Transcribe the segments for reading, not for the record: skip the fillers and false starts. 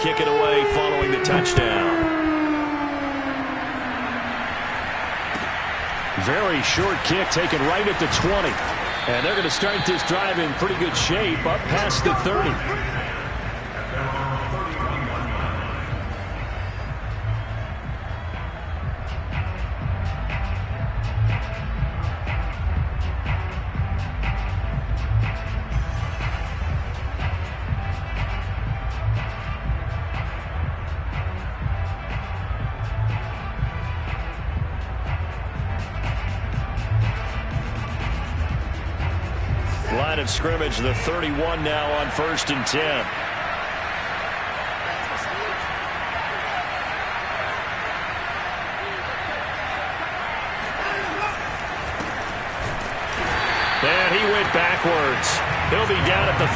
kick it away following the touchdown. Very short kick taken right at the 20. And they're going to start this drive in pretty good shape up past the 30. Line of scrimmage, the 31 now on 1st and 10. And he went backwards. He'll be down at the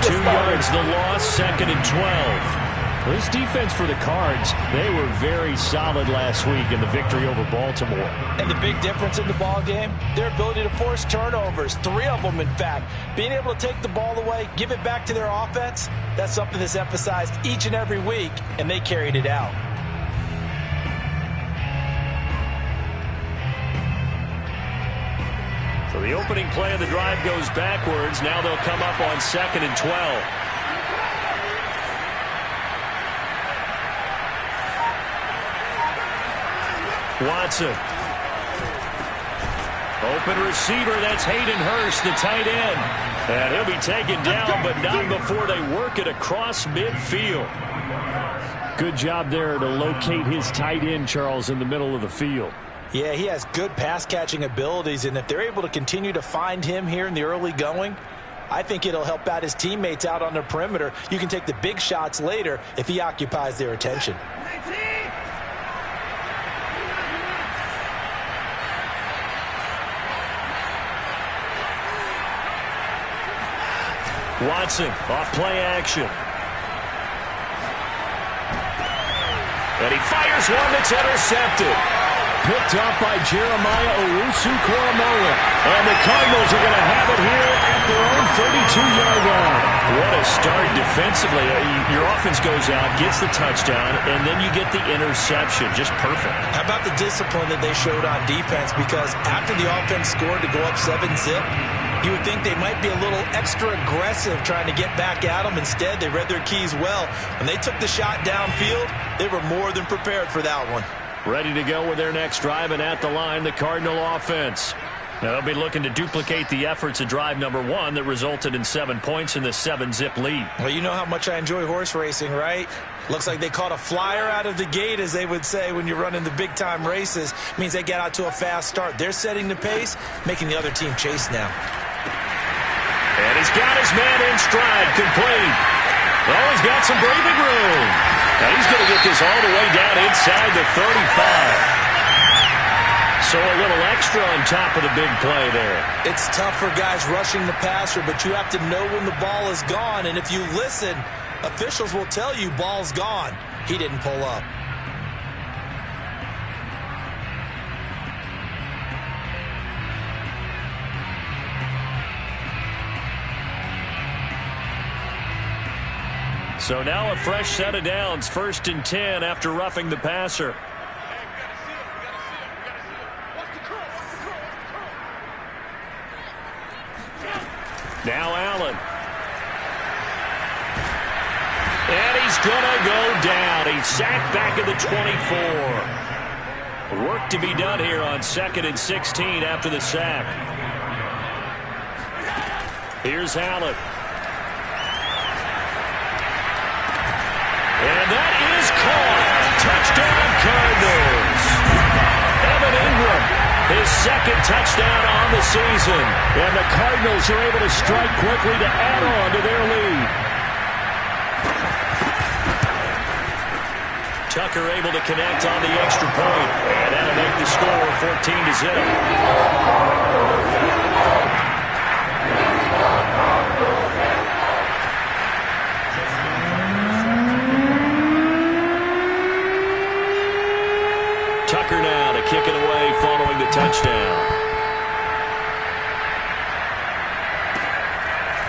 30. 2 yards the loss, 2nd and 12. Well, this defense for the Cards, they were very solid last week in the victory over Baltimore. And the big difference in the ball game, their ability to force turnovers, 3 of them in fact. Being able to take the ball away, give it back to their offense, that's something that's emphasized each and every week, and they carried it out. So the opening play of the drive goes backwards. Now they'll come up on 2nd and 12. Watson. Open receiver, that's Hayden Hurst, the tight end. And he'll be taken down, but not before they work it across midfield. Good job there to locate his tight end, Charles, in the middle of the field. Yeah, he has good pass-catching abilities, and if they're able to continue to find him here in the early going, I think it'll help out his teammates out on the perimeter. You can take the big shots later if he occupies their attention. Watson off play action. And he fires one that's intercepted. Picked up by Jeremiah Owusu-Koramoah. And the Cardinals are going to have it here at their own 32-yard line. What a start defensively. Your offense goes out, gets the touchdown, and then you get the interception. Just perfect. How about the discipline that they showed on defense? Because after the offense scored to go up 7-zip, you would think they might be a little extra aggressive trying to get back at them. Instead, they read their keys well. When they took the shot downfield, they were more than prepared for that one. Ready to go with their next drive, and at the line, the Cardinal offense. Now they'll be looking to duplicate the efforts of drive number 1 that resulted in 7 points in the 7-zip lead. Well, you know how much I enjoy horse racing, right? Looks like they caught a flyer out of the gate, as they would say when you're running the big-time races. Means they get out to a fast start. They're setting the pace, making the other team chase now. And he's got his man in stride, complete. Oh, he's got some breathing room. Now he's going to get this all the way down inside the 35. So a little extra on top of the big play there. It's tough for guys rushing the passer, but you have to know when the ball is gone. And if you listen, officials will tell you ball's gone. He didn't pull up. So now a fresh set of downs, 1st and 10 after roughing the passer. Now Allen. And he's going to go down. He's sacked back at the 24. Work to be done here on 2nd and 16 after the sack. Here's Allen. And that is caught. Touchdown, Cardinals. Evan Ingram, his 2nd touchdown on the season. And the Cardinals are able to strike quickly to add on to their lead. Tucker able to connect on the extra point. And that'll make the score 14-0. Tucker now to kick it away following the touchdown.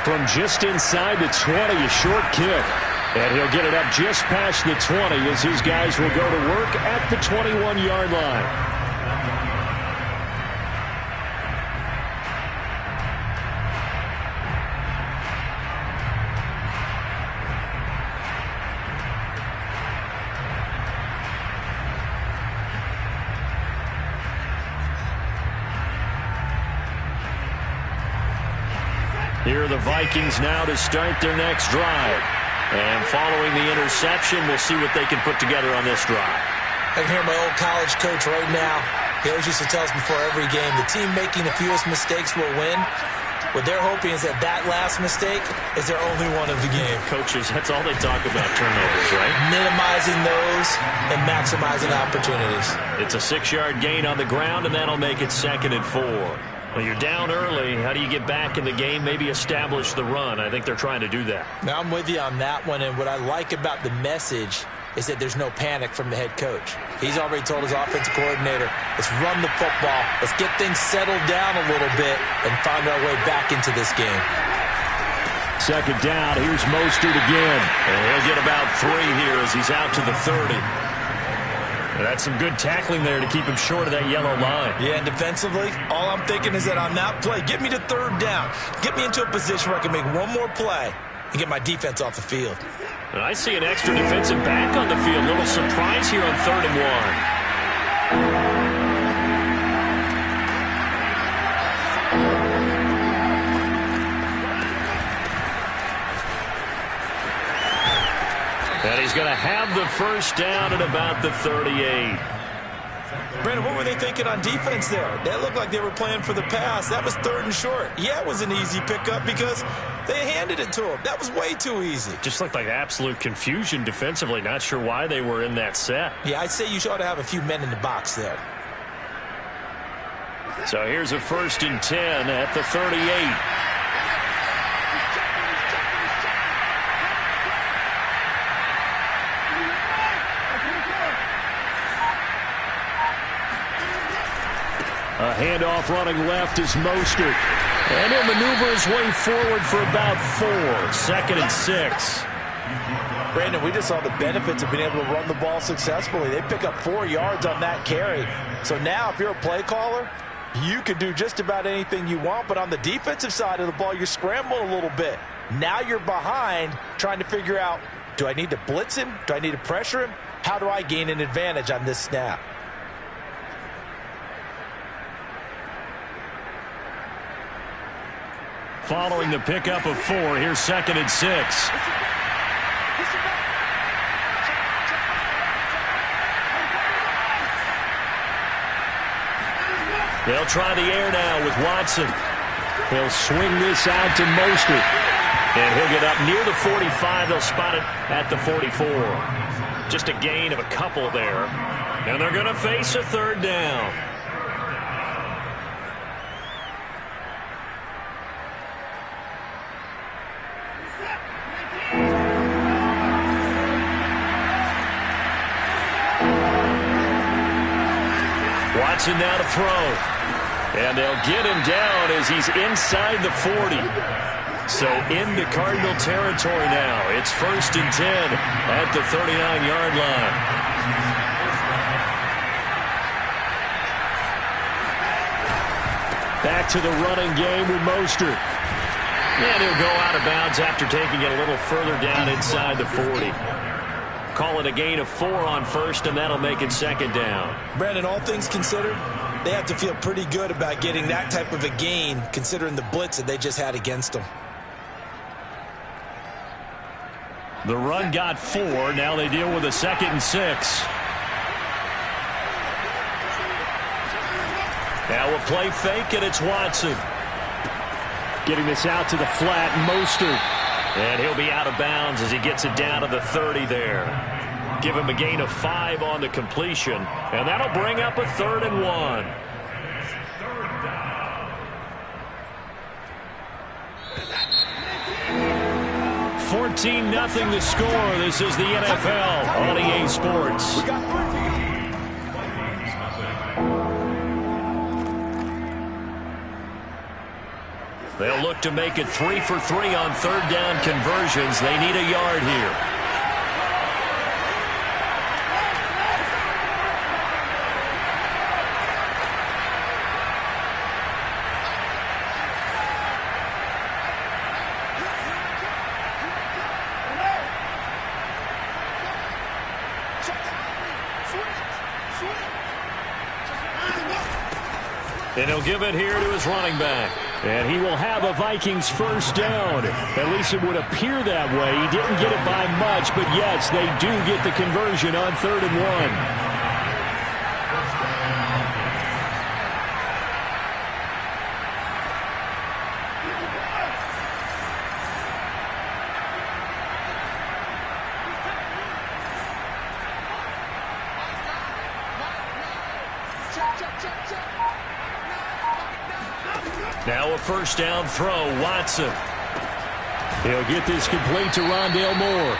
From just inside the 20, a short kick. And he'll get it up just past the 20 as his guys will go to work at the 21-yard line. Here are the Vikings now to start their next drive. And following the interception, we'll see what they can put together on this drive. I can hear my old college coach right now. He always used to tell us before every game, the team making the fewest mistakes will win. What they're hoping is that last mistake is their only one of the game. Coaches, that's all they talk about, turnovers, right? Minimizing those and maximizing opportunities. It's a 6-yard gain on the ground, and that'll make it 2nd and 4. Well, you're down early. How do you get back in the game, maybe establish the run? I think they're trying to do that. Now, I'm with you on that one, and what I like about the message is that there's no panic from the head coach. He's already told his offensive coordinator, let's run the football, let's get things settled down a little bit and find our way back into this game. 2nd down, here's Mostert again. And he'll get about 3 here as he's out to the 30. That's some good tackling there to keep him short of that yellow line. Yeah, and defensively, all I'm thinking is that on that play, get me to 3rd down. Get me into a position where I can make one more play and get my defense off the field. And I see an extra defensive back on the field. Little surprise here on 3rd and 1. And he's going to have the 1st down at about the 38. Brandon, what were they thinking on defense there? That looked like they were playing for the pass. That was 3rd and short. Yeah, it was an easy pickup because they handed it to him. That was way too easy. Just looked like absolute confusion defensively. Not sure why they were in that set. Yeah, I'd say you ought to have a few men in the box there. So here's a 1st and 10 at the 38. A handoff running left is Mostert. And he'll maneuver his way forward for about 4. 2nd and 6. Brandon, we just saw the benefits of being able to run the ball successfully. They pick up 4 yards on that carry. So now if you're a play caller, you can do just about anything you want. But on the defensive side of the ball, you're scrambling a little bit. Now you're behind trying to figure out, do I need to blitz him? Do I need to pressure him? How do I gain an advantage on this snap? Following the pickup of 4, here's 2nd and 6. They'll try the air now with Watson. He'll swing this out to Mostert. And he'll get up near the 45. They'll spot it at the 44. Just a gain of a couple there. And they're going to face a 3rd down. Watson now to throw. And they'll get him down as he's inside the 40. So into Cardinal territory now. It's 1st and 10 at the 39-yard line. Back to the running game with Mostert. And he'll go out of bounds after taking it a little further down inside the 40. Call it a gain of 4 on 1st, and that'll make it 2nd down. Brandon, all things considered, they have to feel pretty good about getting that type of a gain, considering the blitz that they just had against them. The run got 4. Now they deal with a 2nd and 6. Now a play fake, and it's Watson. Getting this out to the flat, Mostert. And he'll be out of bounds as he gets it down to the 30 there. Give him a gain of 5 on the completion. And that'll bring up a 3rd and 1. $14-0 the score. This is the NFL on EA Sports. They'll look to make it 3 for 3 on 3rd down conversions. They need a yard here. And he'll give it here to his running back. And he will have a Vikings first down. At least it would appear that way. He didn't get it by much, but yes, they do get the conversion on 3rd and 1. Now a first down throw, Watson. He'll get this complete to Rondale Moore.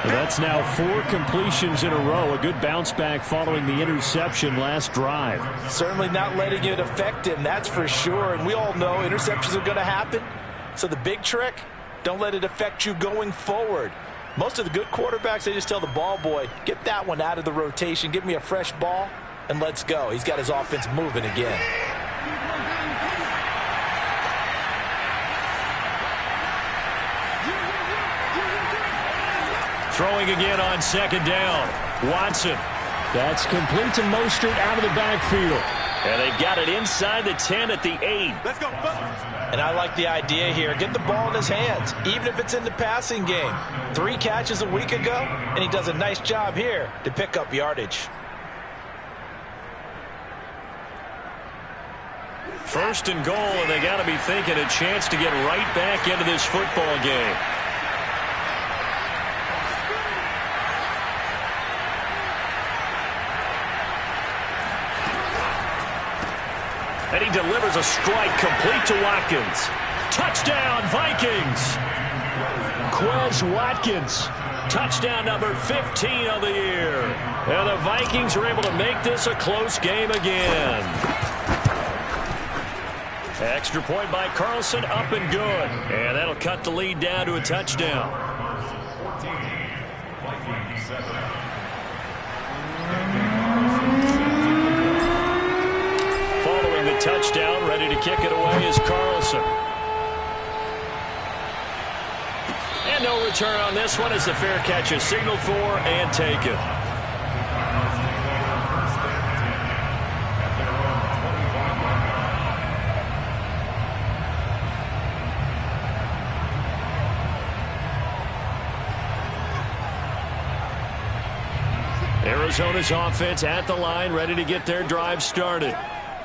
That's now 4 completions in a row. A good bounce back following the interception last drive. Certainly not letting it affect him, that's for sure. And we all know interceptions are going to happen. So the big trick, don't let it affect you going forward. Most of the good quarterbacks, they just tell the ball boy, get that one out of the rotation, give me a fresh ball, and let's go. He's got his offense moving again. Throwing again on 2nd down. Watson. That's complete to Mostert out of the backfield. And they've got it inside the 10 at the 8. Let's go. And I like the idea here. Get the ball in his hands, even if it's in the passing game. 3 catches a week ago, and he does a nice job here to pick up yardage. First and goal, and they got to be thinking a chance to get right back into this football game. And he delivers a strike complete to Watkins. Touchdown, Vikings! Quez Watkins. Touchdown number 15 of the year. And the Vikings are able to make this a close game again. Extra point by Carlson, up and good. And that'll cut the lead down to a touchdown. Following the touchdown, ready to kick it away is Carlson. And no return on this one as the fair catch is signaled for and taken. Arizona's offense at the line, ready to get their drive started.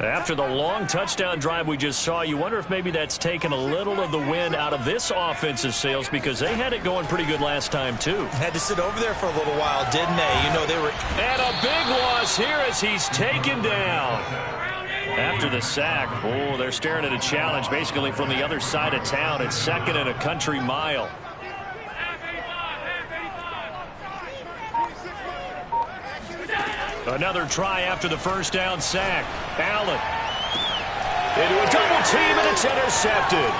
After the long touchdown drive we just saw, you wonder if maybe that's taken a little of the wind out of this offensive sails because they had it going pretty good last time, too. Had to sit over there for a little while, didn't they? You know, they were... And a big loss here as he's taken down. After the sack, oh, they're staring at a challenge basically from the other side of town. It's 2nd and a country mile. Another try after the first down sack. Allen into a double team, and it's intercepted.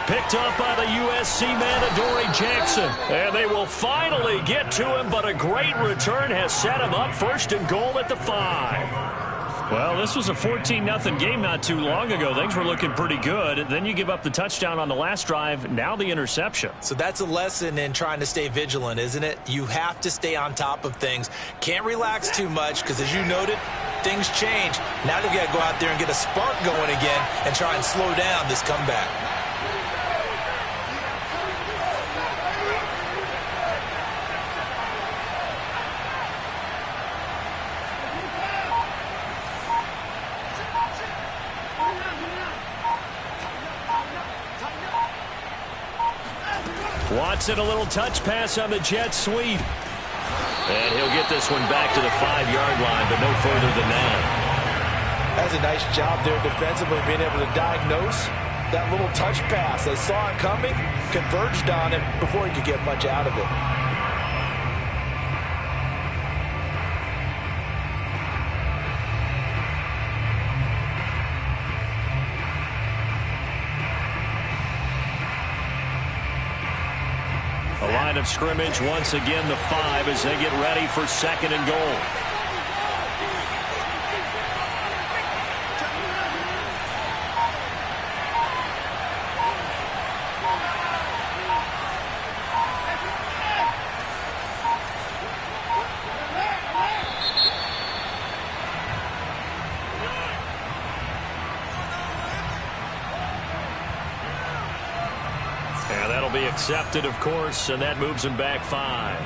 Picked up by the USC man, Adoree Jackson. And they will finally get to him, but a great return has set him up 1st and goal at the 5. Well, this was a 14-0 game not too long ago. Things were looking pretty good. Then you give up the touchdown on the last drive. Now the interception. So that's a lesson in trying to stay vigilant, isn't it? You have to stay on top of things. Can't relax too much because, as you noted, things change. Now they've got to go out there and get a spark going again and try and slow down this comeback. Watson, a little touch pass on the jet sweep. And he'll get this one back to the 5-yard line, but no further than that. That's a nice job there defensively, being able to diagnose that little touch pass. They saw it coming, converged on him before he could get much out of it. Line of scrimmage once again the 5 as they get ready for 2nd and goal. Accepted, of course, and that moves him back 5.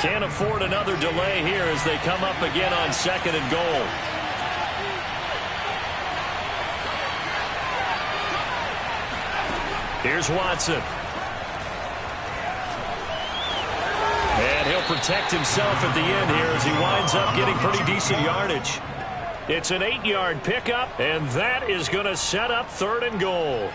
Can't afford another delay here as they come up again on 2nd and goal. Here's Watson. And he'll protect himself at the end here as he winds up getting pretty decent yardage. It's an 8-yard pickup, and that is going to set up 3rd and goal.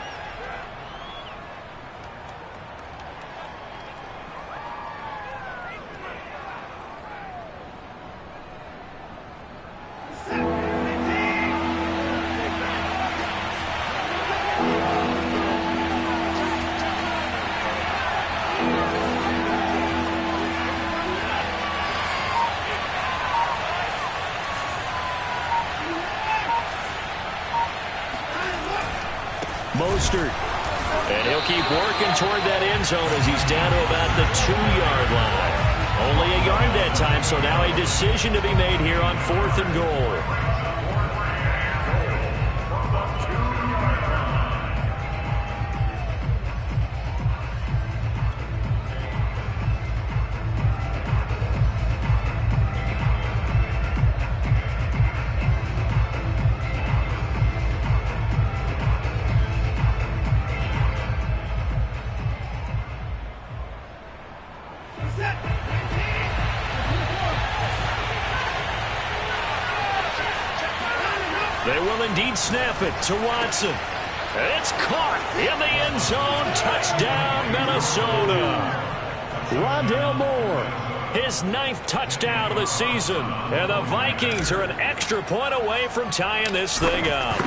Mostert. And he'll keep working toward that end zone as he's down to about the 2-yard line. Only a yard that time, so now a decision to be made here on 4th and goal. They will indeed snap it to Watson. It's caught in the end zone. Touchdown, Minnesota. Rondale Moore, his 9th touchdown of the season. And the Vikings are an extra point away from tying this thing up.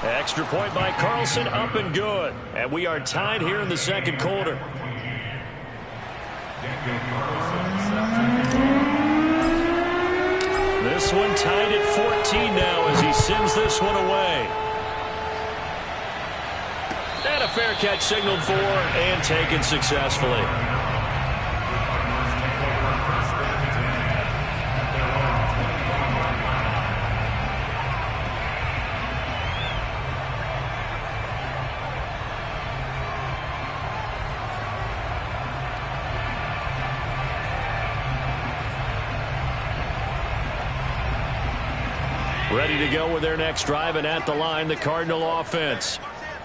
Extra point by Carlson, up and good. And we are tied here in the 2nd quarter. This one tied at 14 now as he sends this one away. And a fair catch signaled for and taken successfully. Ready to go with their next drive, and at the line, the Cardinal offense.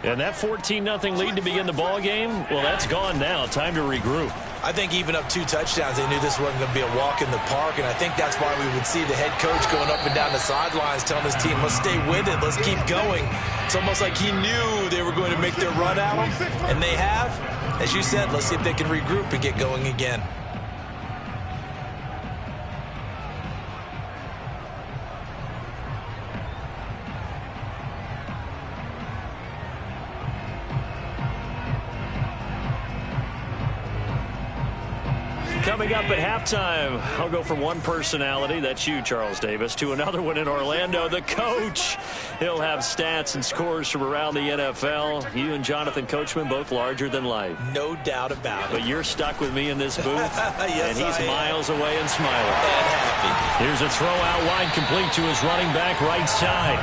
And that 14-0 lead to begin the ball game, well, that's gone now. Time to regroup. I think even up 2 touchdowns, they knew this wasn't going to be a walk in the park, and I think that's why we would see the head coach going up and down the sidelines telling his team, let's stay with it, let's keep going. It's almost like he knew they were going to make their run at him, and they have. As you said, let's see if they can regroup and get going again. Coming up at halftime, I'll go from one personality, that's you, Charles Davis, to another one in Orlando, the coach. He'll have stats and scores from around the NFL. You and Jonathan Coachman, both larger than life. No doubt about it. But you're stuck with me in this booth, yes, and he's miles away and smiling. And happy. Here's a throw out wide, complete to his running back right side.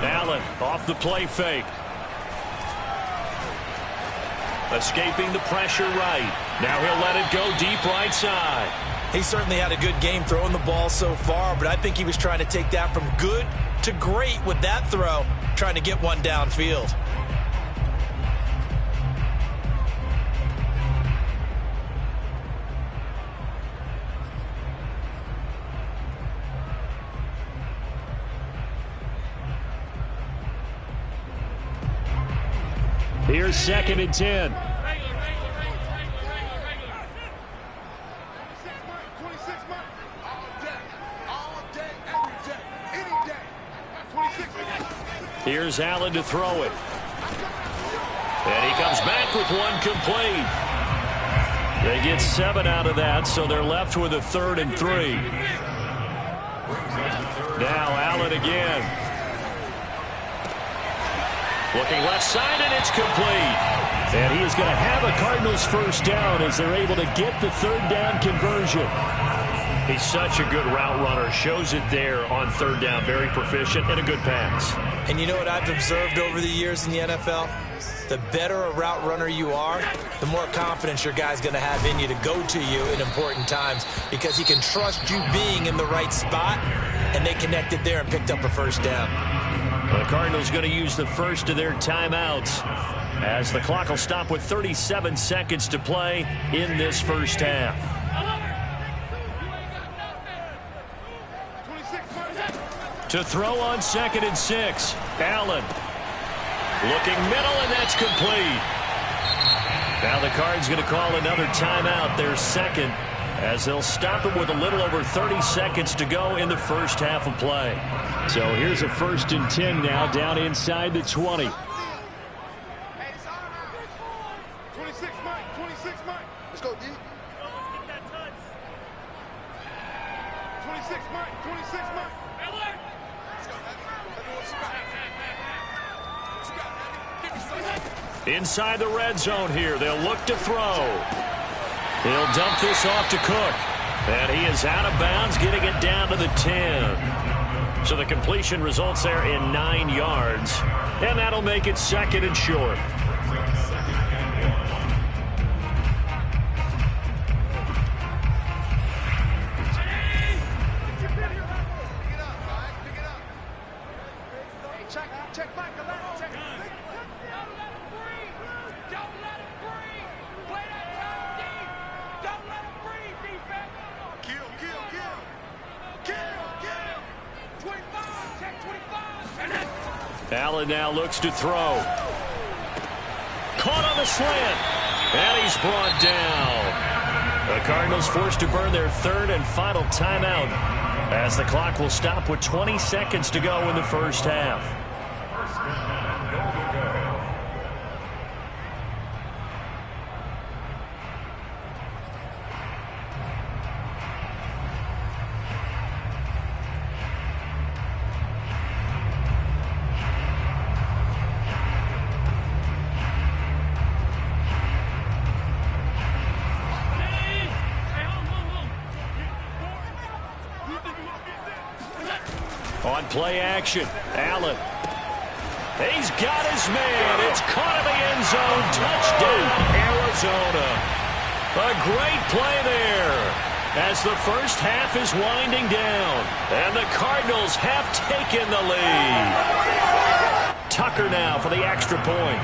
Allen off the play fake. Escaping the pressure right. Now he'll let it go deep right side. He certainly had a good game throwing the ball so far, but I think he was trying to take that from good to great with that throw, trying to get one downfield. Here's 2nd and 10. Here's Allen to throw it. And he comes back with one complete. They get 7 out of that, so they're left with a 3rd and 3. Now Allen again. Looking left side, and it's complete. And he is going to have a Cardinals first down as they're able to get the 3rd down conversion. He's such a good route runner. Shows it there on 3rd down. Very proficient and a good pass. And you know what I've observed over the years in the NFL? The better a route runner you are, the more confidence your guy's going to have in you to go to you in important times because he can trust you being in the right spot, and they connected there and picked up a first down. The Cardinals going to use the first of their timeouts as the clock will stop with 37 seconds to play in this first half. To throw on 2nd and 6, Allen. Looking middle, and that's complete. Now the Cards going to call another timeout, their second, as they'll stop it with a little over 30 seconds to go in the first half of play. So here's a 1st and 10 now, down inside the 20. 26, Mike. 26, Mike. Let's go, D. 26, Mike. 26, Mike. Inside the red zone here. They'll look to throw. He'll dump this off to Cook. And he is out of bounds, getting it down to the 10. So the completion results there in 9 yards. And that'll make it 2nd and short. Allen now looks to throw. Caught on the slant. And he's brought down. The Cardinals forced to burn their 3rd and final timeout as the clock will stop with 20 seconds to go in the first half. On play action, Allen. He's got his man. It's caught in the end zone. Touchdown, Arizona. A great play there as the first half is winding down. And the Cardinals have taken the lead. Tucker now for the extra point.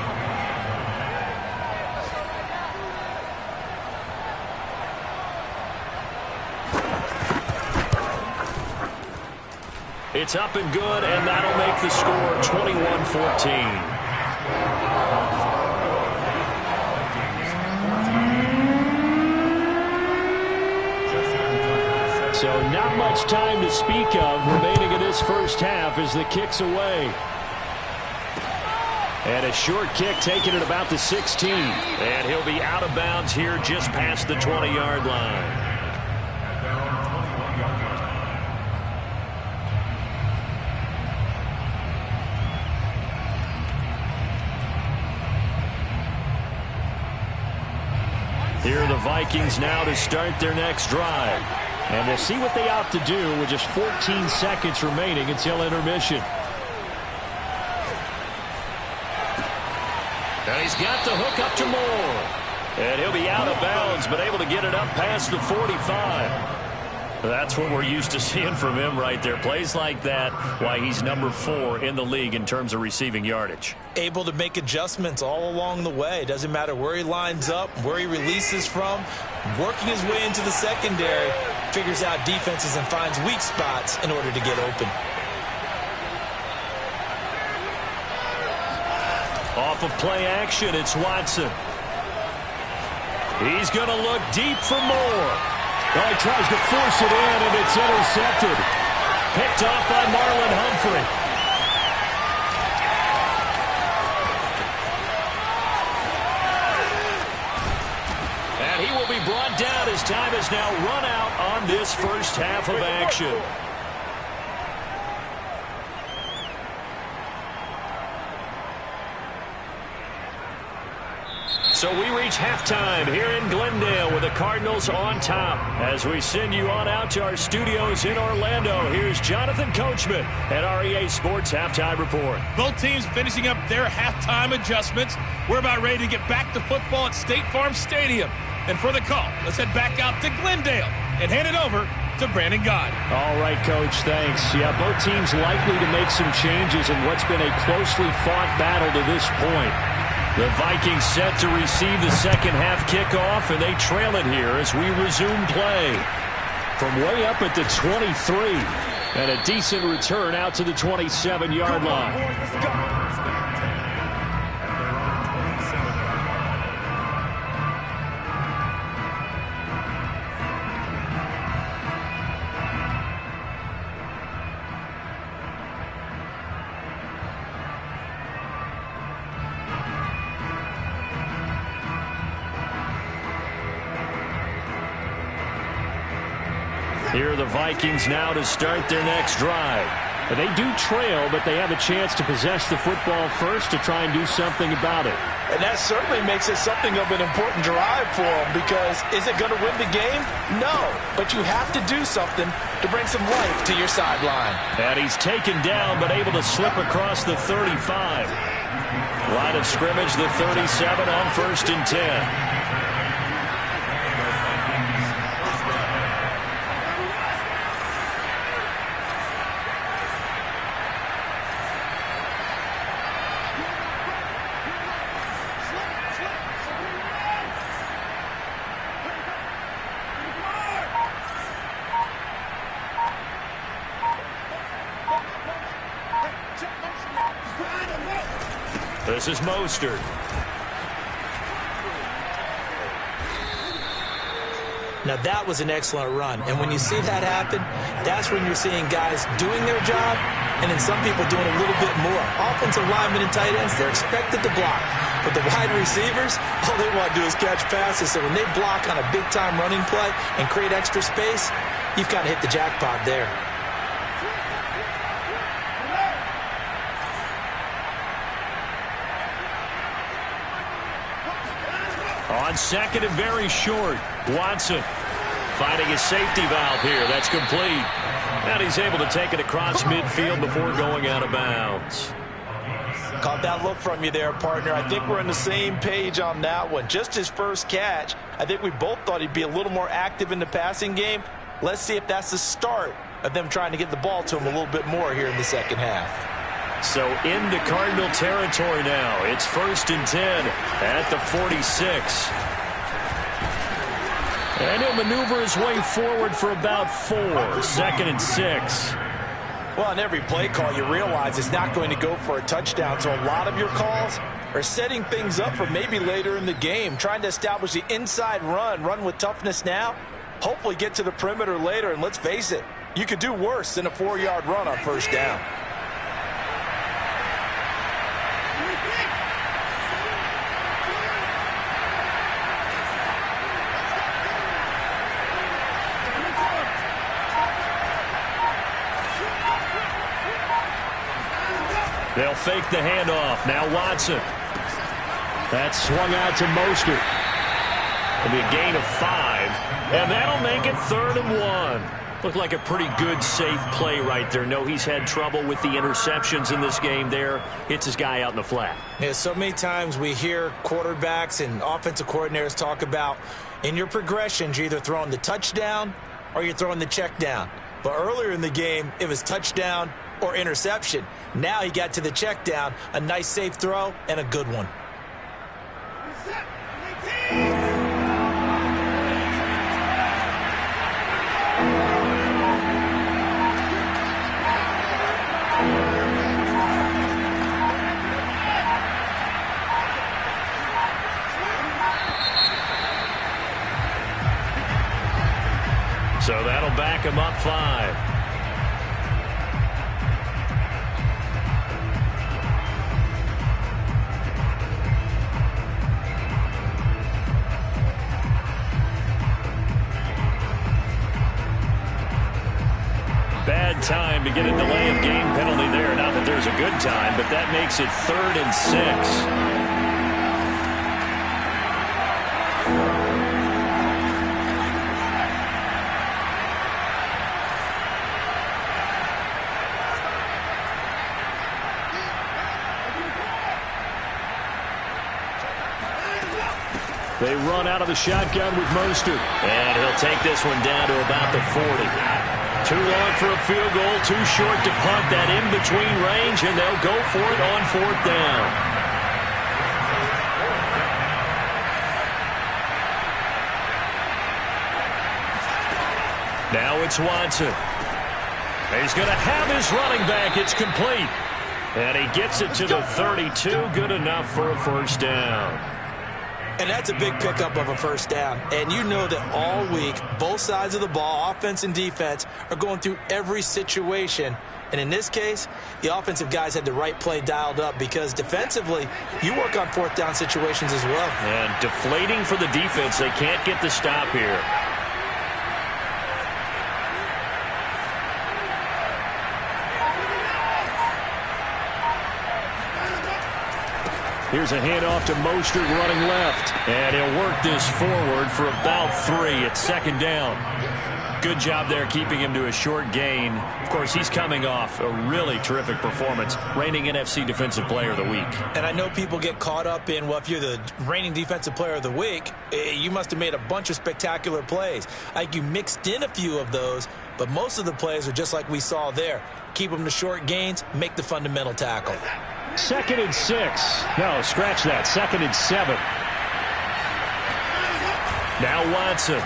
It's up and good, and that'll make the score 21-14. So not much time to speak of remaining in this first half as the kick's away. And a short kick taken at about the 16. And he'll be out of bounds here just past the 20-yard line. Here are the Vikings now to start their next drive. And we'll see what they opt to do with just 14 seconds remaining until intermission. And he's got the hook up to Moore. And he'll be out of bounds, but able to get it up past the 45. That's what we're used to seeing from him right there. Plays like that, why he's number 4 in the league in terms of receiving yardage. Able to make adjustments all along the way. Doesn't matter where he lines up, where he releases from. Working his way into the secondary, figures out defenses and finds weak spots in order to get open. Off of play action, it's Watson. He's going to look deep for Moore. Oh, he tries to force it in, and it's intercepted. Picked off by Marlon Humphrey. And he will be brought time has now run out on this first half of action. So we reach halftime here in Glendale with the Cardinals on top. As we send you on out to our studios in Orlando, here's Jonathan Coachman at REA Sports Halftime Report. Both teams finishing up their halftime adjustments. We're about ready to get back to football at State Farm Stadium. And for the call, let's head back out to Glendale and hand it over to Brandon God. All right, Coach, thanks. Yeah, both teams likely to make some changes in what's been a closely fought battle to this point. The Vikings set to receive the second half kickoff, and they trail it here as we resume play. From way up at the 23, and a decent return out to the 27-yard line. Here are the Vikings now to start their next drive. They do trail, but they have a chance to possess the football first to try and do something about it. And that certainly makes it something of an important drive for them, because is it going to win the game? No, but you have to do something to bring some life to your sideline. And he's taken down, but able to slip across the 35. Line of scrimmage, the 37 on 1st and 10. This is Mostert. Now that was an excellent run, and when you see that happen, that's when you're seeing guys doing their job and then some people doing a little bit more. Offensive linemen and tight ends, they're expected to block, but the wide receivers, all they want to do is catch passes. So when they block on a big-time running play and create extra space, you've kind of hit the jackpot there. On second and very short, Watson finding a safety valve here. That's complete. And he's able to take it across midfield before going out of bounds. Caught that look from you there, partner. I think we're on the same page on that one. Just his first catch, I think we both thought he'd be a little more active in the passing game. Let's see if that's the start of them trying to get the ball to him a little bit more here in the second half. So into Cardinal territory now. It's 1st and 10 at the 46. And he'll maneuver his way forward for about 4. 2nd and 6. Well, on every play call, you realize it's not going to go for a touchdown. So a lot of your calls are setting things up for maybe later in the game, trying to establish the inside run with toughness now, hopefully get to the perimeter later. And let's face it, you could do worse than a 4-yard run on 1st down. They'll fake the handoff. Now Watson. That's swung out to Mostert. It'll be a gain of 5. And that'll make it 3rd and 1. Looked like a pretty good, safe play right there. No, he's had trouble with the interceptions in this game there. Hits his guy out in the flat. Yeah, so many times we hear quarterbacks and offensive coordinators talk about in your progressions, you're either throwing the touchdown or you're throwing the check down. But earlier in the game, it was touchdown or interception. Now he got to the check down, a nice safe throw and a good one. So that'll back him up 5. good time to get a delay of game penalty there. Not that there's a good time, but that makes it 3rd and 6. They run out of the shotgun with Mostert. And he'll take this one down to about the 40. Too long for a field goal, too short to punt that in-between range, and they'll go for it on 4th down. Now it's Watson. He's going to have his running back. It's complete. And he gets it to the 32. Good enough for a 1st down. And that's a big pickup of a 1st down. And you know that all week, both sides of the ball, offense and defense, are going through every situation. And in this case, the offensive guys had the right play dialed up because defensively, you work on 4th down situations as well. And deflating for the defense. They can't get the stop here. Here's a handoff to Mostert running left. And he'll work this forward for about 3 at 2nd down. Good job there keeping him to a short gain. Of course, he's coming off a really terrific performance, reigning NFC Defensive Player of the Week. And I know people get caught up in, well, if you're the reigning Defensive Player of the Week, you must have made a bunch of spectacular plays. Like you mixed in a few of those, but most of the plays are just like we saw there. Keep them to short gains, make the fundamental tackle. 2nd and 6. No, scratch that. 2nd and 7. Now Watson.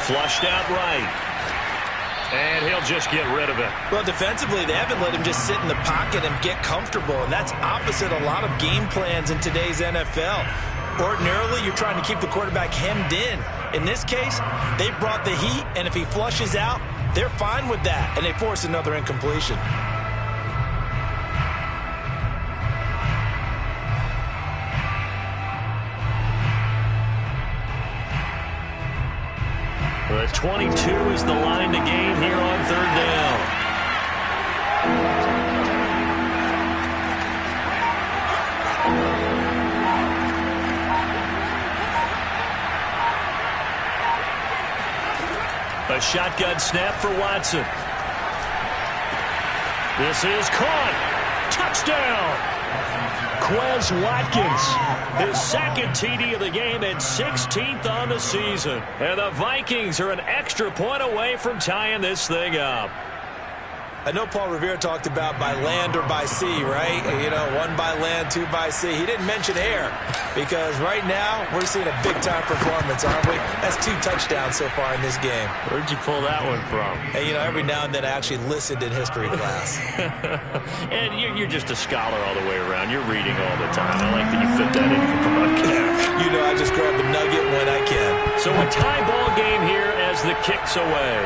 Flushed out right. And he'll just get rid of it. Well, defensively, they haven't let him just sit in the pocket and get comfortable, and that's opposite a lot of game plans in today's NFL. Ordinarily, you're trying to keep the quarterback hemmed in. In this case, they brought the heat, and if he flushes out, they're fine with that, and they force another incompletion. The 22 is the line to gain here on 3rd down. A shotgun snap for Watson. This is caught. Touchdown. Quez Watkins, his 2nd TD of the game and 16th on the season. And the Vikings are an extra point away from tying this thing up. I know Paul Revere talked about by land or by sea, right? You know, 1 by land, 2 by sea. He didn't mention air because right now we're seeing a big-time performance, aren't we? That's 2 touchdowns so far in this game. Where'd you pull that one from? And, you know, every now and then I actually listened in history class. And you're just a scholar all the way around. You're reading all the time. I like that you fit that in your broadcast. You know, I just grab a nugget when I can. So a tie ball game here as the kick's away.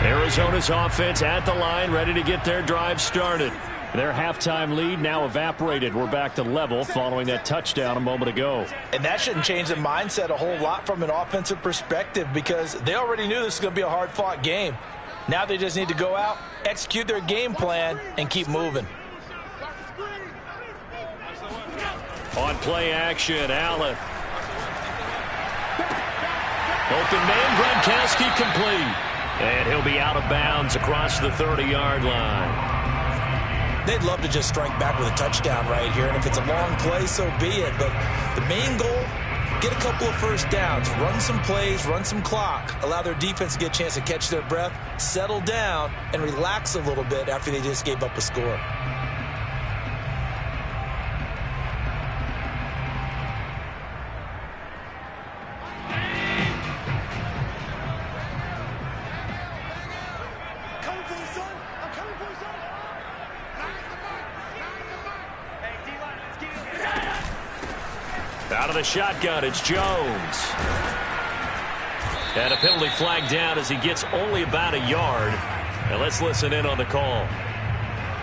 Arizona's offense at the line, ready to get their drive started. Their halftime lead now evaporated. We're back to level following that touchdown a moment ago. And that shouldn't change the mindset a whole lot from an offensive perspective because they already knew this was going to be a hard-fought game. Now they just need to go out, execute their game plan, and keep moving. On play action, Allen. Open man, Gronkowski complete. And he'll be out of bounds across the 30-yard line. They'd love to just strike back with a touchdown right here, and if it's a long play, so be it. But the main goal, get a couple of 1st downs, run some plays, run some clock, allow their defense to get a chance to catch their breath, settle down, and relax a little bit after they just gave up a score. Out of the shotgun, it's Jones. And a penalty flag down as he gets only about a yard. And let's listen in on the call.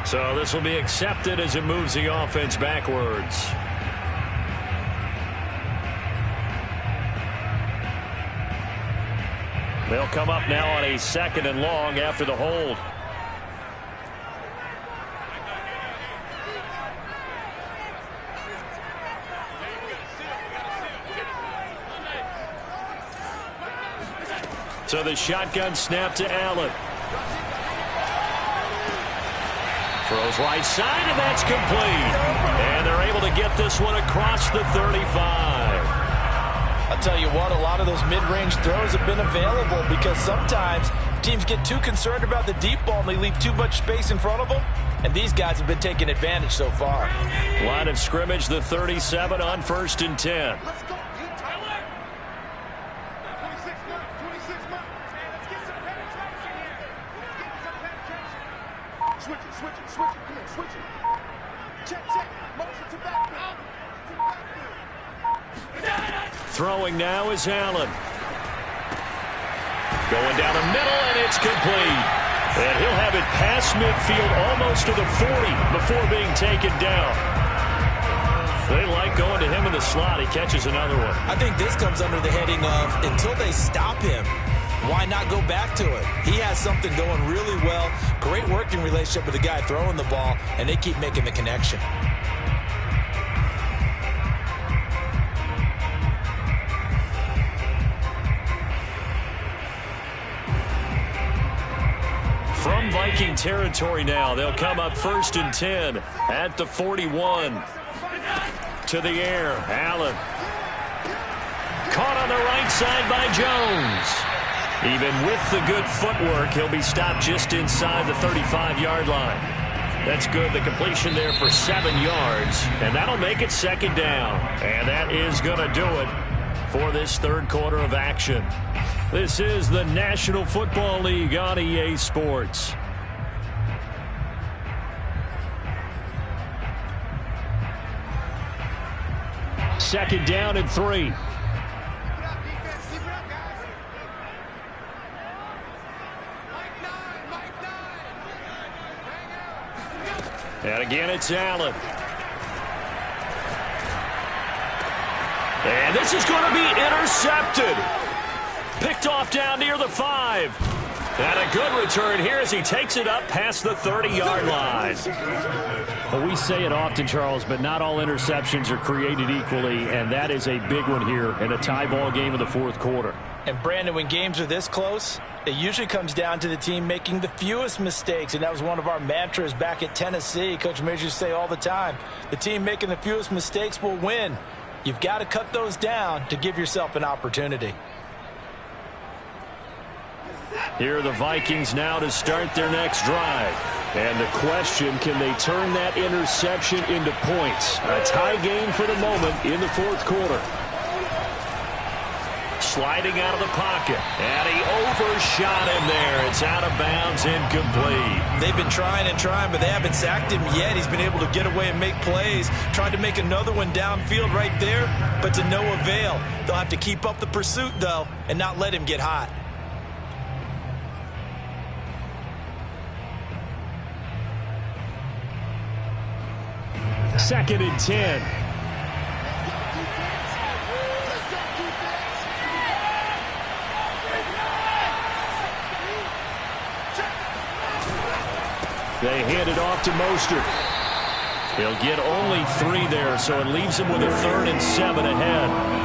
So this will be accepted as it moves the offense backwards. They'll come up now on a 2nd and long after the hold. So the shotgun snap to Allen. Throws right side, and that's complete. And they're able to get this one across the 35. I'll tell you what, a lot of those mid-range throws have been available because sometimes teams get too concerned about the deep ball and they leave too much space in front of them. And these guys have been taking advantage so far. Line of scrimmage, the 37 on 1st and 10. Let's go. 26 Mike. 26 Mike. Let's get some penetration here. Let's get some penetration. Switch it, switch it, switch it. Come here, switch it. Check, check. Motion to backfield. To backfield. Throwing now is Allen. Going down the middle, and it's complete. And he'll have it past midfield almost to the 40 before being taken down. They like going to him in the slot. He catches another one. I think this comes under the heading of until they stop him, why not go back to it? He has something going really well. Great working relationship with the guy throwing the ball, and they keep making the connection. From Viking territory now, they'll come up 1st and 10 at the 41. To the air, Allen. Caught on the right side by Jones. Even with the good footwork, he'll be stopped just inside the 35-yard line. That's good. The completion there for 7 yards, and that'll make it 2nd down. And that is going to do it for this 3rd quarter of action. This is the National Football League on EA Sports. Second down and 3. And again, it's Allen. And this is going to be intercepted. Picked off down near the 5. And a good return here as he takes it up past the 30-yard line. Well, we say it often, Charles, but not all interceptions are created equally, and that is a big one here in a tie ball game in the 4th quarter. And, Brandon, when games are this close, it usually comes down to the team making the fewest mistakes, and that was one of our mantras back at Tennessee. Coach Majors used to say all the time, the team making the fewest mistakes will win. You've got to cut those down to give yourself an opportunity. Here are the Vikings now to start their next drive. And the question, can they turn that interception into points? A tie game for the moment in the 4th quarter. Sliding out of the pocket. And he overshot him there. It's out of bounds, incomplete. They've been trying and trying, but they haven't sacked him yet. He's been able to get away and make plays. Tried to make another one downfield right there, but to no avail. They'll have to keep up the pursuit, though, and not let him get hot. Second and 10. They hand it off to Mostert. He'll get only 3 there, so it leaves him with a 3rd and 7 ahead.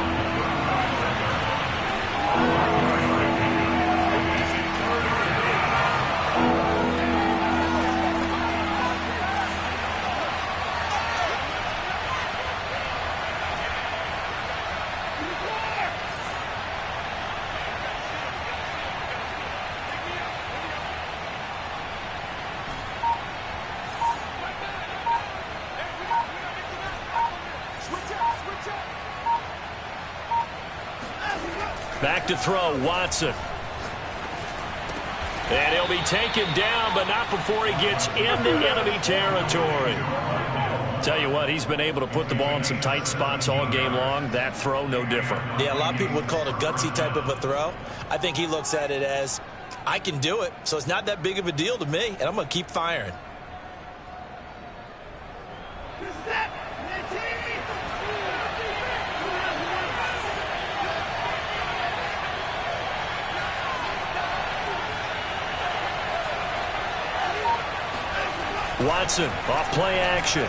Back to throw, Watson. And he'll be taken down, but not before he gets into enemy territory. Tell you what, he's been able to put the ball in some tight spots all game long. That throw, no different. Yeah, a lot of people would call it a gutsy type of a throw. I think he looks at it as, I can do it, so it's not that big of a deal to me, and I'm going to keep firing. Watson, off play action.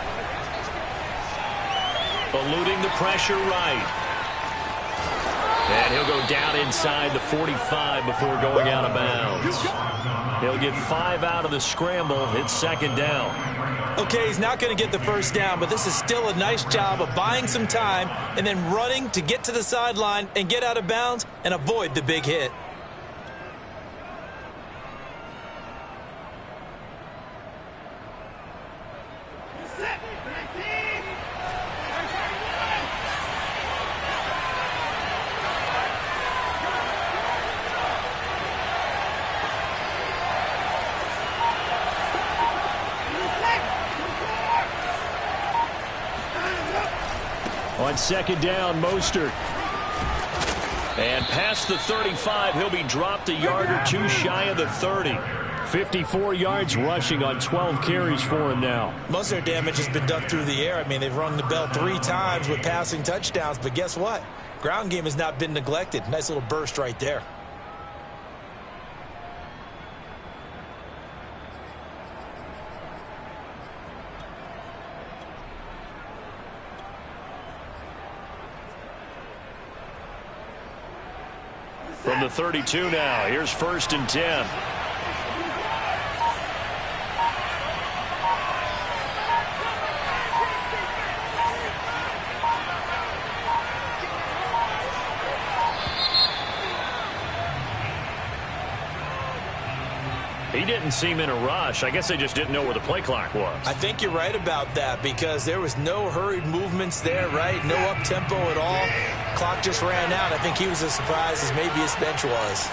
Eluding the pressure right. And he'll go down inside the 45 before going out of bounds. He'll get 5 out of the scramble. It's second down. Okay, he's not going to get the first down, but this is still a nice job of buying some time and then running to get to the sideline and get out of bounds and avoid the big hit. On second down, Mostert. And past the 35, he'll be dropped a yard or two shy of the 30. 54 yards rushing on 12 carries for him now. Most of their damage has been done through the air. I mean, they've rung the bell 3 times with passing touchdowns, but guess what? Ground game has not been neglected. Nice little burst right there. From the 32 now, here's 1st and 10. He didn't seem in a rush. I guess they just didn't know where the play clock was. I think you're right about that because there was no hurried movements there, right? No up-tempo at all. Clock just ran out. I think he was as surprised as maybe his bench was.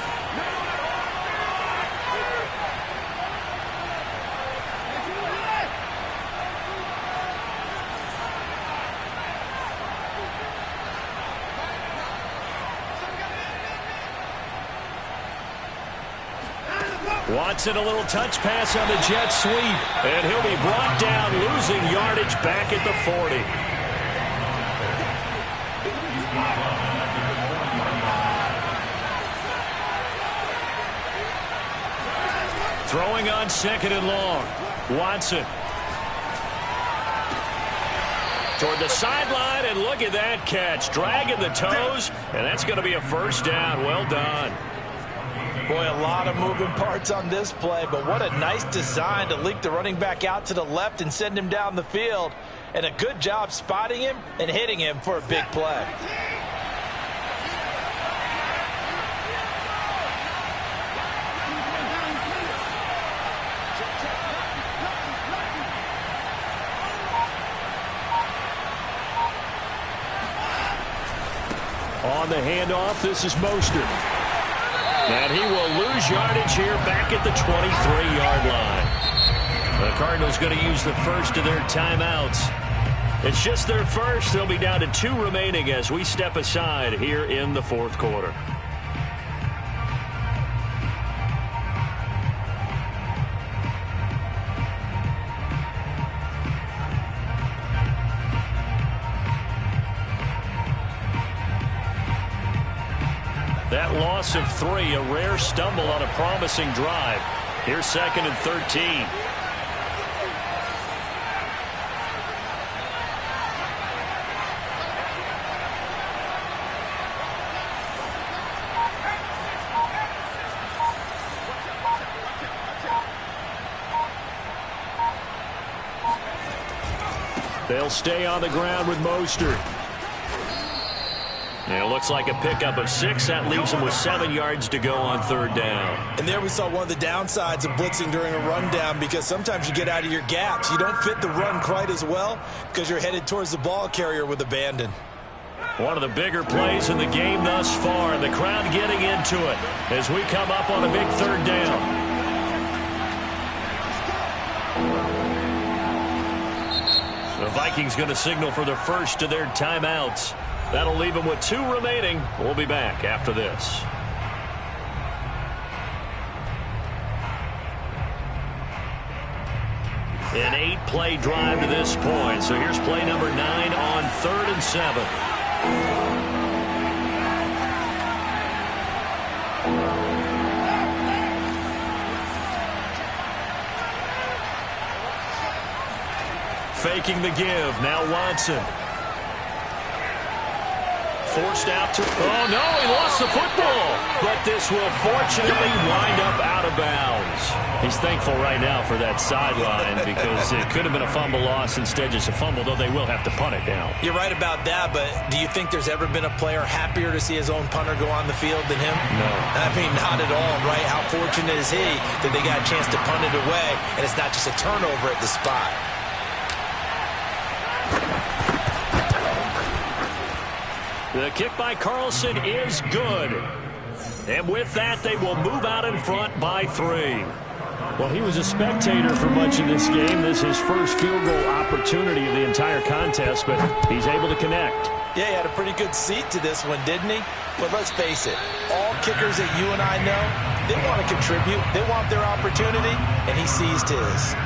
Watson, a little touch pass on the jet sweep. And he'll be brought down, losing yardage back at the 40. Throwing on second and long. Watson. Toward the sideline, and look at that catch. Dragging the toes, and that's going to be a first down. Well done. Boy, a lot of moving parts on this play, but what a nice design to leak the running back out to the left and send him down the field. And a good job spotting him and hitting him for a big play. On the handoff, this is Mostert. And he will lose yardage here back at the 23-yard line. The Cardinals going to use the first of their timeouts. It's just their first. They'll be down to 2 remaining as we step aside here in the 4th quarter. That loss of 3, a rare stumble on a promising drive. Here's 2nd and 13. They'll stay on the ground with Mostert. And it looks like a pickup of 6. That leaves him with 7 yards to go on 3rd down. And there we saw one of the downsides of blitzing during a rundown because sometimes you get out of your gaps. You don't fit the run quite as well because you're headed towards the ball carrier with abandon. One of the bigger plays in the game thus far. And the crowd getting into it as we come up on a big 3rd down. The Vikings going to signal for the first of their timeouts. That'll leave them with 2 remaining. We'll be back after this. An 8-play drive to this point. So here's play number 9 on 3rd and 7. Faking the give. Now Watson. Forced out to... Oh, no, he lost the football. But this will fortunately wind up out of bounds. He's thankful right now for that sideline because it could have been a fumble loss, instead just a fumble, though they will have to punt it down. You're right about that, but do you think there's ever been a player happier to see his own punter go on the field than him? No. I mean, not at all, right? How fortunate is he that they got a chance to punt it away, and it's not just a turnover at the spot. The kick by Carlson is good. And with that, they will move out in front by 3. Well, he was a spectator for much of this game. This is his first field goal opportunity of the entire contest, but he's able to connect. Yeah, he had a pretty good seat to this one, didn't he? But let's face it, all kickers that you and I know, they want to contribute. They want their opportunity, and he seized his.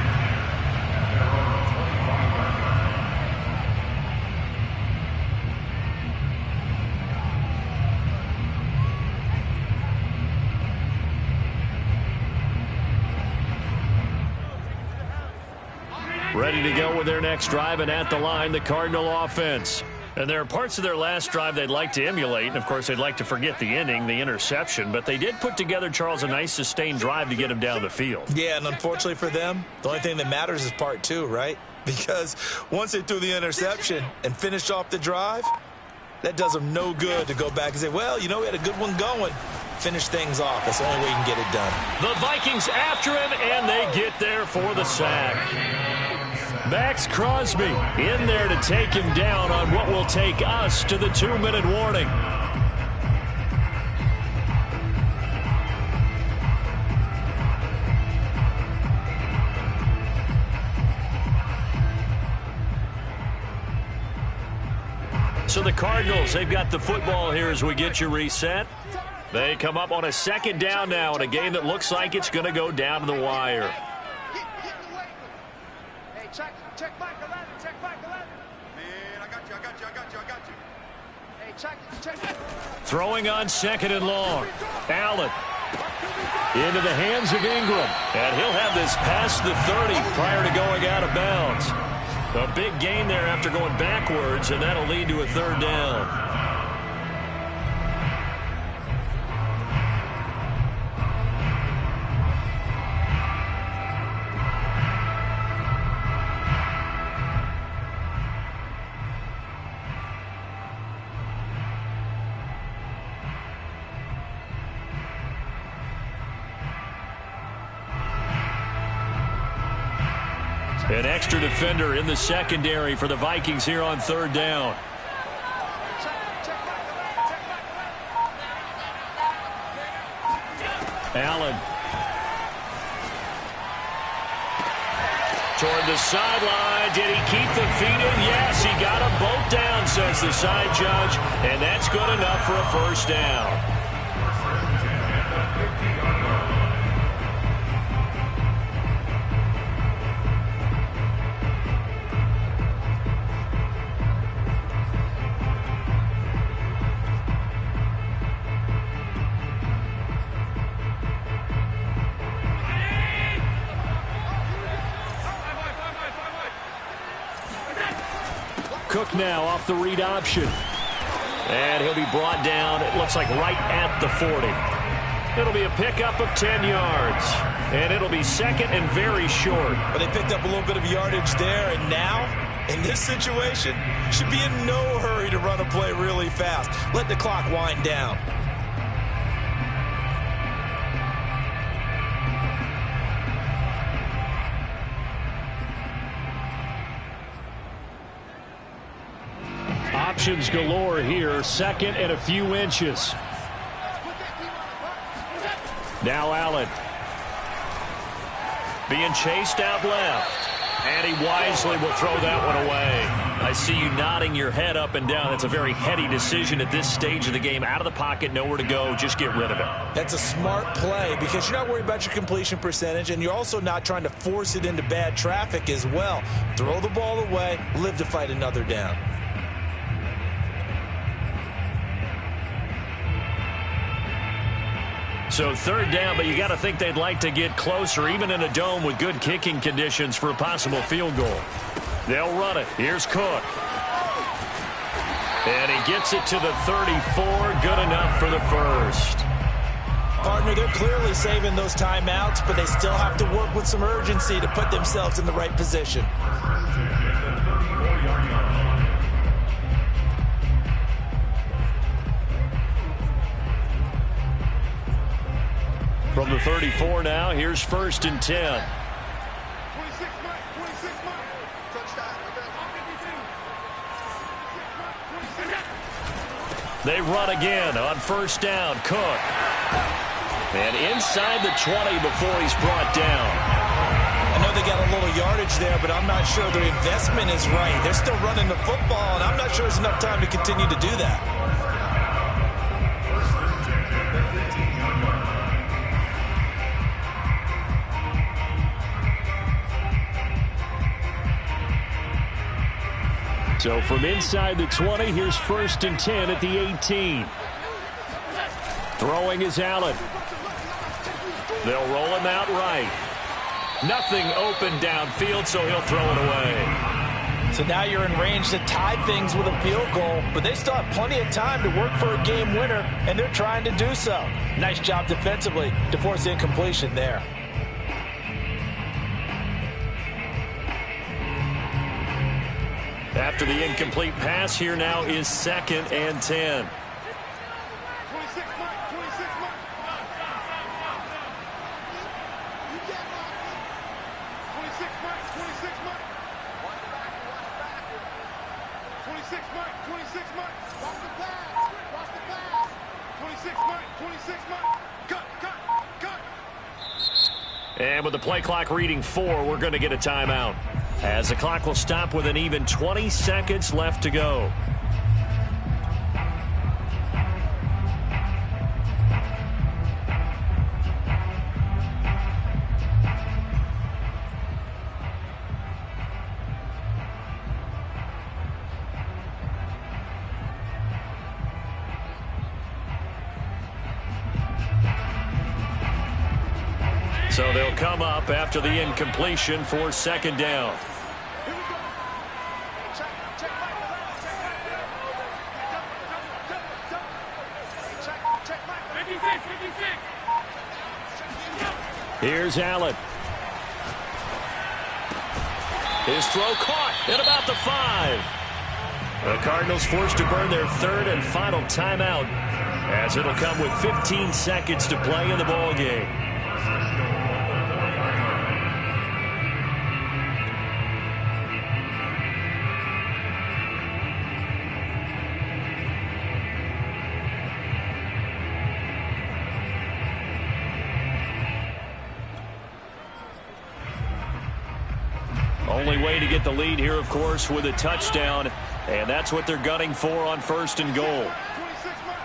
Ready to go with their next drive, and at the line, the Cardinal offense. And there are parts of their last drive they'd like to emulate, and of course they'd like to forget the ending, the interception, but they did put together, Charles, a nice sustained drive to get him down the field. Yeah, and unfortunately for them, the only thing that matters is part 2, right? Because once they threw the interception and finished off the drive, that does them no good to go back and say, well, you know, we had a good one going. Finish things off. That's the only way you can get it done. The Vikings after him, and they get there for the sack. Max Crosby in there to take him down on what will take us to the 2-minute warning. So the Cardinals, they've got the football here as we get you reset. They come up on a 2nd down now in a game that looks like it's going to go down to the wire. Check back 11, check back 11. Man, I got you. Hey, check. Throwing on 2nd and long. Allen into the hands of Ingram. And he'll have this past the 30 prior to going out of bounds. A big gain there after going backwards, and that'll lead to a 3rd down. An extra defender in the secondary for the Vikings here on 3rd down. Allen. Toward the sideline. Did he keep the feet in? Yes, he got them both down, says the side judge. And that's good enough for a 1st down. Cook now off the read option. And he'll be brought down, it looks like right at the 40. It'll be a pickup of 10 yards. And it'll be 2nd and very short. But they picked up a little bit of yardage there, and now, in this situation, should be in no hurry to run a play really fast. Let the clock wind down. Options galore here, 2nd and a few inches. Now Allen. Being chased out left. And he wisely will throw that one away. I see you nodding your head up and down. That's a very heady decision at this stage of the game. Out of the pocket, nowhere to go. Just get rid of it. That's a smart play because you're not worried about your completion percentage, and you're also not trying to force it into bad traffic as well. Throw the ball away, live to fight another down. So third down, but you got to think they'd like to get closer, even in a dome with good kicking conditions for a possible field goal. They'll run it. Here's Cook. And he gets it to the 34. Good enough for the first. Partner, they're clearly saving those timeouts, but they still have to work with some urgency to put themselves in the right position. From the 34 now, here's 1st and 10. 26 Mike, 26 Mike. Touchdown. They run again on 1st down. Cook. And inside the 20 before he's brought down. I know they got a little yardage there, but I'm not sure their investment is right. They're still running the football, and I'm not sure there's enough time to continue to do that. So from inside the 20, here's 1st and 10 at the 18. Throwing is Allen. They'll roll him out right. Nothing open downfield, so he'll throw it away. So now you're in range to tie things with a field goal, but they still have plenty of time to work for a game winner, and they're trying to do so. Nice job defensively to force incompletion there. After the incomplete pass, here now is 2nd and 10. 26 Mike, 26 Mike. You get Mike. 26 Mike, 26 Mike. Watch the back, watch the back. 26 Mike, 26 Mike. Watch the pass, watch the pass. 26 Mike, 26 Mike. Cut, cut, cut. And with the play clock reading 4, we're going to get a timeout, as the clock will stop with an even 20 seconds left to go. So they'll come up after the incompletion for 2nd down. Here's Allen. His throw caught at about the 5. The Cardinals forced to burn their 3rd and final timeout, as it'll come with 15 seconds to play in the ball game. Only way to get the lead here, of course, with a touchdown, and that's what they're gunning for on 1st and goal. 26 Mike.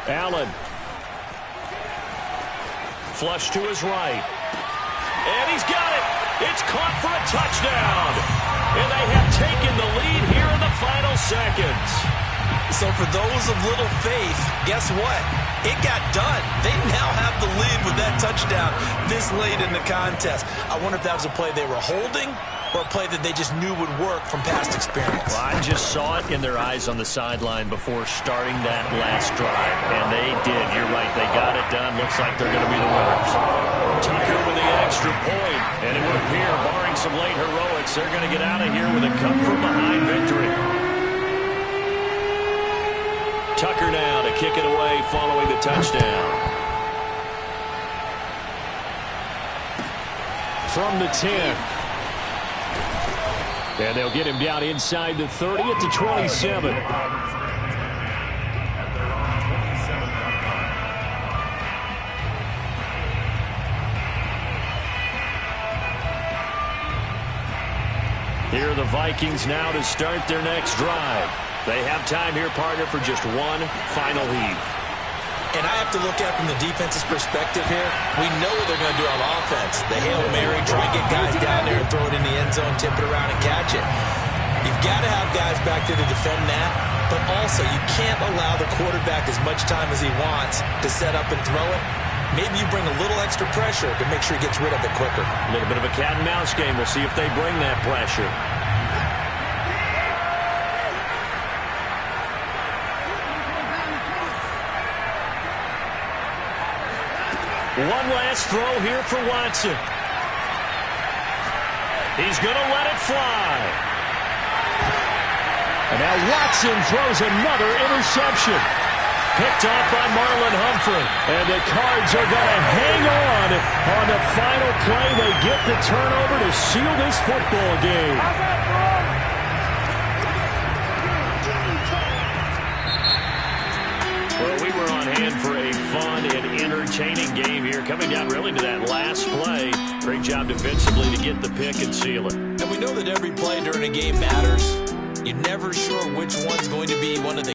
Allen. Flush to his right. And he's got it. It's caught for a touchdown. And they have taken the lead here in the final seconds. So for those of little faith, guess what? It got done. They now have the lead with that touchdown this late in the contest. I wonder if that was a play they were holding or a play that they just knew would work from past experience. Well, I just saw it in their eyes on the sideline before starting that last drive, and they did. You're right. They got it done. Looks like they're going to be the winners. Tucker with the extra point, and it would appear, barring some late heroics, they're going to get out of here with a come-from-behind victory. Tucker now to kick it away following the touchdown. From the 10. And they'll get him down inside the 30 at the 27. Here are the Vikings now to start their next drive. They have time here, partner, for just one final heave. And I have to look at it from the defense's perspective here. We know what they're going to do on offense. The Hail Mary, try and get guys down there and throw it in the end zone, tip it around and catch it. You've got to have guys back there to defend that, but also you can't allow the quarterback as much time as he wants to set up and throw it. Maybe you bring a little extra pressure to make sure he gets rid of it quicker. A little bit of a cat and mouse game. We'll see if they bring that pressure. One last throw here for Watson. He's going to let it fly. And now Watson throws another interception. Picked off by Marlon Humphrey. And the Cards are going to hang on the final play. They get the turnover to seal this football game. Well, we were on hand for a fun and entertaining game here, coming down really to that last play. Great job defensively to get the pick and seal it. And we know that every play during a game matters. You're never sure which one's going to be one of the